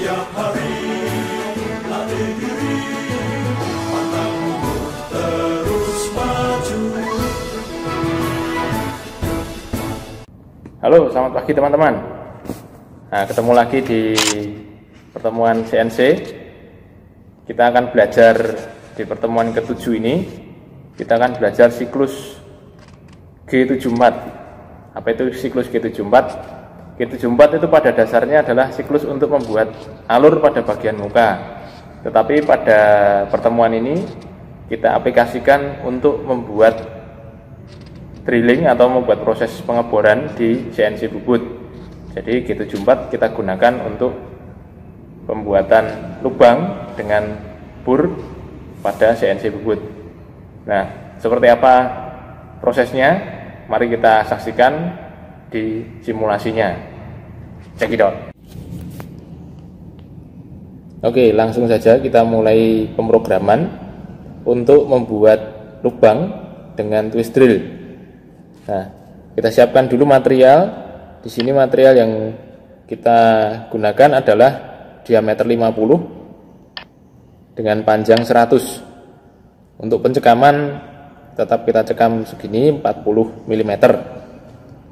Tiap hari latih diri, pantang mundur, terus maju. Halo, selamat pagi teman-teman. Nah, ketemu lagi di pertemuan CNC. Kita akan belajar di pertemuan ke-7 ini. Kita akan belajar siklus G74. Apa itu siklus G74? G74 itu pada dasarnya adalah siklus untuk membuat alur pada bagian muka. Tetapi pada pertemuan ini kita aplikasikan untuk membuat drilling atau membuat proses pengeboran di CNC bubut. Jadi G74 kita gunakan untuk pembuatan lubang dengan bur pada CNC bubut. Nah, seperti apa prosesnya? Mari kita saksikan di simulasinya. Check it out. Oke, langsung saja kita mulai pemrograman untuk membuat lubang dengan twist drill. Nah, kita siapkan dulu material. Di sini material yang kita gunakan adalah diameter 50 dengan panjang 100. Untuk pencekaman tetap kita cekam segini 40 mm.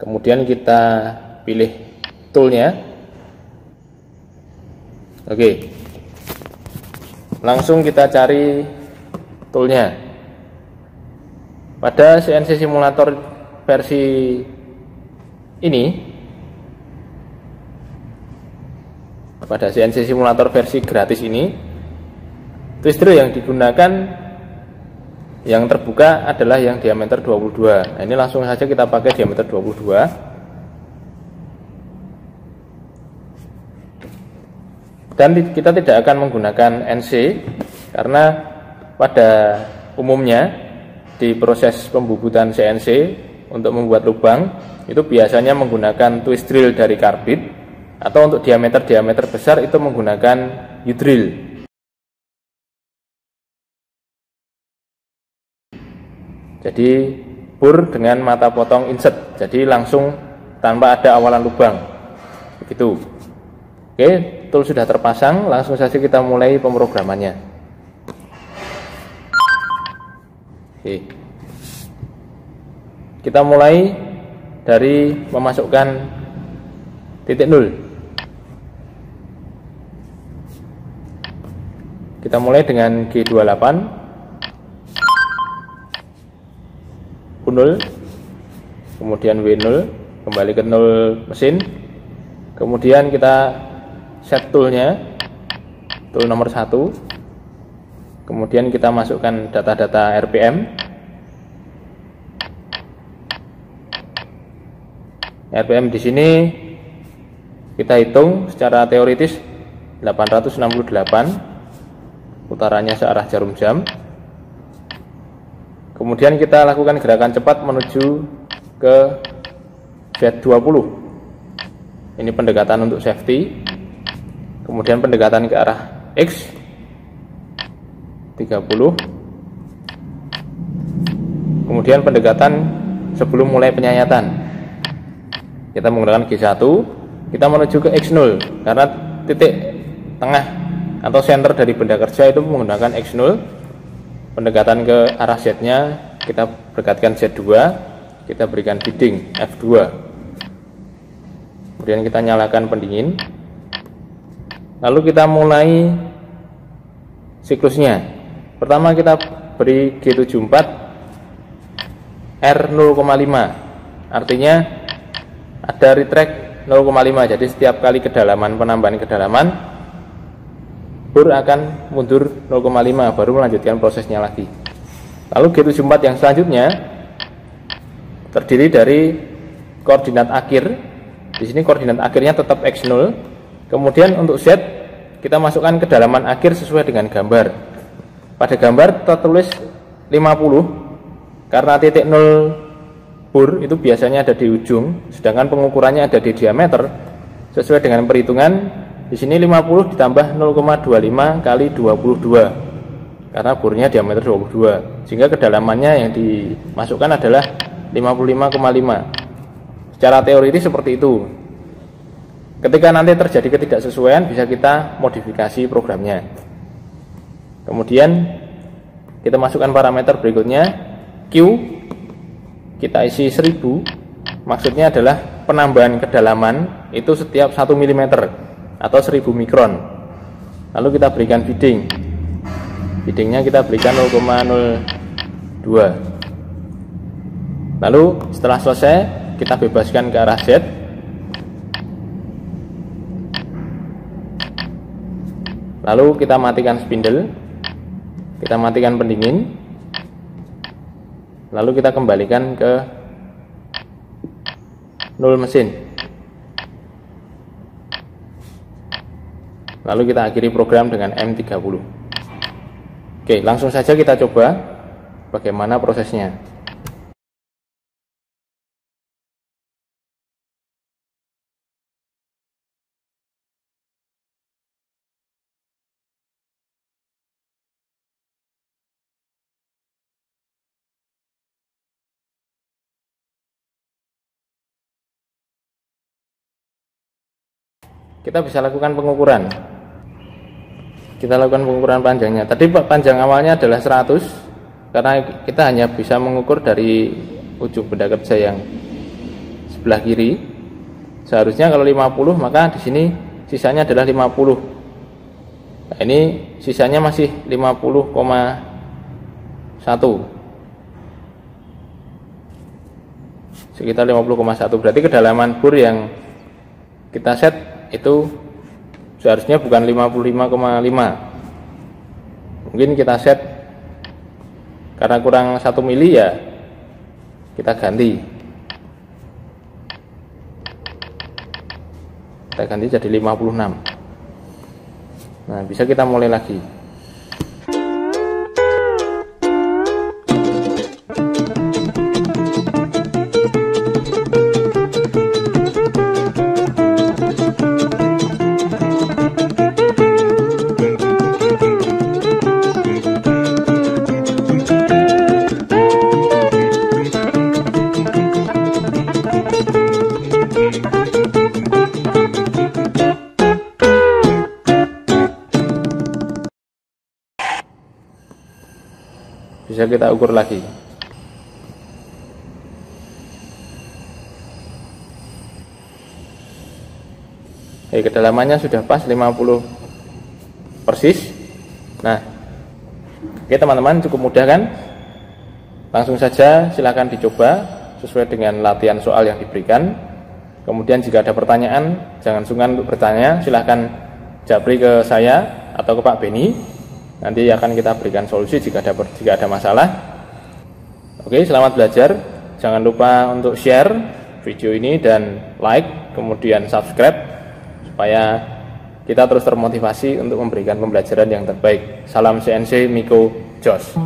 Kemudian kita pilih toolnya. Oke, langsung kita cari toolnya. Pada CNC simulator versi ini, pada CNC simulator versi gratis ini, twist drill yang digunakan yang terbuka adalah yang diameter 22. Nah, ini langsung saja kita pakai diameter 22. Dan kita tidak akan menggunakan NC karena pada umumnya di proses pembubutan CNC untuk membuat lubang itu biasanya menggunakan twist drill dari karbit, atau untuk diameter besar itu menggunakan U-drill. Jadi bur dengan mata potong insert, jadi langsung tanpa ada awalan lubang, begitu. Oke, tool sudah terpasang, langsung saja kita mulai pemrogramannya. Oke, kita mulai dari memasukkan titik nol. Kita mulai dengan G28 U0, kemudian W0, kembali ke 0 mesin. Kemudian kita set toolnya, tool nomor 1. Kemudian kita masukkan data-data RPM. RPM di sini kita hitung secara teoritis 868, putarannya searah jarum jam. Kemudian kita lakukan gerakan cepat menuju ke Z20. Ini pendekatan untuk safety. Kemudian pendekatan ke arah X 30. Kemudian pendekatan sebelum mulai penyayatan. Kita menggunakan G1. Kita menuju ke X0 karena titik tengah atau center dari benda kerja itu menggunakan X0. Pendekatan ke arah Z-nya kita berkatkan Z2, kita berikan feeding F2. Kemudian kita nyalakan pendingin. Lalu kita mulai siklusnya. Pertama kita beri G74 R 0,5. Artinya ada retract 0,5. Jadi setiap kali kedalaman, penambahan kedalaman, bur akan mundur 0,5 baru melanjutkan prosesnya lagi. Lalu G74 yang selanjutnya terdiri dari koordinat akhir. Di sini koordinat akhirnya tetap X0. Kemudian untuk Z kita masukkan kedalaman akhir sesuai dengan gambar. Pada gambar tertulis 50 karena titik 0 bur itu biasanya ada di ujung, sedangkan pengukurannya ada di diameter. Sesuai dengan perhitungan, di sini 50 ditambah 0,25 kali 22 karena burnya diameter 22, sehingga kedalamannya yang dimasukkan adalah 55,5. Secara teoritis seperti itu. Ketika nanti terjadi ketidaksesuaian, bisa kita modifikasi programnya. Kemudian kita masukkan parameter berikutnya, Q kita isi 1000, maksudnya adalah penambahan kedalaman itu setiap 1 mm atau 1000 mikron. Lalu kita berikan bidding, biddingnya kita berikan 0,02. Lalu setelah selesai, kita bebaskan ke arah Z. Lalu kita matikan spindle, kita matikan pendingin, lalu kita kembalikan ke 0 mesin. Lalu kita akhiri program dengan M30. Oke, langsung saja kita coba bagaimana prosesnya. Kita bisa lakukan pengukuran. Kita lakukan pengukuran panjangnya. Tadi panjang awalnya adalah 100, karena kita hanya bisa mengukur dari ujung benda kerja yang sebelah kiri. Seharusnya kalau 50, maka di sini sisanya adalah 50. Nah, ini sisanya masih 50,1. Sekitar 50,1. Berarti kedalaman bor yang kita set itu seharusnya bukan 55,5. Mungkin kita set karena kurang 1 mili, ya kita ganti. Kita ganti jadi 56. Nah, bisa kita mulai lagi. Bisa kita ukur lagi. Kedalamannya sudah pas 50 persis. Nah, oke teman-teman, cukup mudah kan? Langsung saja silakan dicoba sesuai dengan latihan soal yang diberikan. Kemudian jika ada pertanyaan, jangan sungkan untuk bertanya, silahkan japri ke saya atau ke Pak Beni. Nanti akan kita berikan solusi jika ada masalah. Oke, selamat belajar. Jangan lupa untuk share video ini dan like, kemudian subscribe, supaya kita terus termotivasi untuk memberikan pembelajaran yang terbaik. Salam CNC Miko Jos.